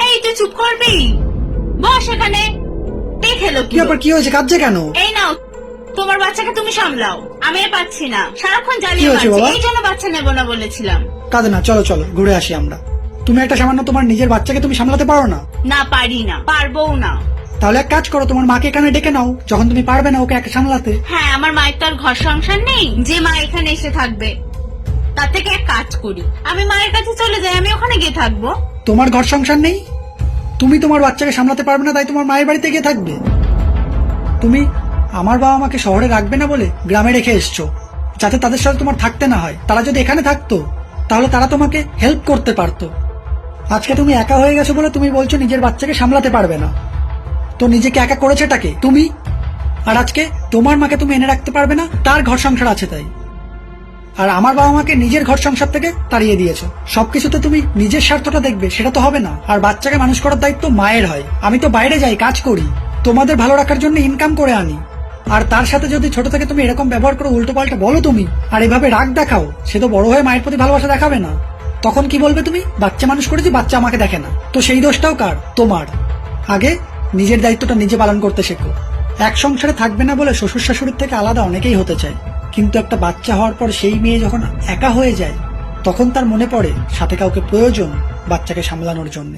এই তুই চুপ করবি? বস এখানে। দেখে লো কি ব্যাপার, কি হয়েছে, কাঁদছে কেন? এই নাও তোমার বাচ্চাকে তুমি সামলাও, আমি আর পাচ্ছি না, সারাক্ষণ জ্বালিয়ে কি হয়েছে মারছে, বাবা? এই জন্য বাচ্চা নেবো না বলেছিলাম। কাঁদে না, চলো চলো ঘুরে আসি আমরা। তুমি একটা সামান্য তোমার নিজের বাচ্চাকে তুমি সামলাতে পারো না? না পারি না, পারবোও না। তাহলে এক কাজ করো, তোমার মাকে এখানে ডেকে নাও, যখন তুমি পারবে না ওকে একা সামলাতে। হ্যাঁ, আমার মায়ের তো আর ঘর সংসার নেই যে মা এখানে এসে থাকবে। তার থেকে এক কাজ করি, আমি মায়ের কাছে চলে যাই, আমি ওখানে গিয়ে থাকবো। তোমার ঘর সংসার নেই, তুমি তোমার বাচ্চাকে সামলাতে পারবে না, তাই তোমার মায়ের বাড়িতে গিয়ে থাকবে? তুমি আমার বাবা মাকে শহরে রাখবে না বলে গ্রামে রেখে এসছো, যাতে তাদের সাথে তোমার থাকতে না হয়। তারা যদি এখানে থাকতো তাহলে তারা তোমাকে হেল্প করতে পারতো। আজকে তুমি একা হয়ে গেছো বলে তুমি বলছো নিজের বাচ্চাকে সামলাতে পারবে না। তো নিজেকে একা করেছেটাকে তুমি। আর আজকে তোমার মাকে তুমি এনে রাখতে পারবে না, তার ঘর সংসার আছে তাই। আর আমার বাবা মাকে নিজের ঘর সংসার থেকে তাড়িয়ে দিয়েছো। সবকিছুতে তুমি নিজের স্বার্থটা দেখবে, সেটা তো হবে না। আর বাচ্চাকে মানুষ করার দায়িত্ব মায়ের হয়। আমি তো বাইরে যাই, কাজ করি, তোমাদের ভালো রাখার জন্য ইনকাম করে আনি। আর তার সাথে যদি ছোট থেকে তুমি এরকম ব্যবহার করো, উল্টো পাল্টা বলো তুমি, আর এভাবে রাগ দেখাও, সে তো বড় হয়ে মায়ের প্রতি ভালোবাসা দেখাবে না। তখন কি বলবে তুমি? বাচ্চা মানুষ করেছি, বাচ্চা আমাকে দেখে না। তো সেই দোষটাও কার? তোমার। আগে নিজের দায়িত্বটা নিজে পালন করতে শেখো। এক সংসারে থাকবে না বলে শ্বশুর শাশুড়ির থেকে আলাদা অনেকেই হতে চায়, কিন্তু একটা বাচ্চা হওয়ার পর সেই মেয়ে যখন একা হয়ে যায়, তখন তার মনে পড়ে সাথে কাউকে প্রয়োজন বাচ্চাকে সামলানোর জন্য।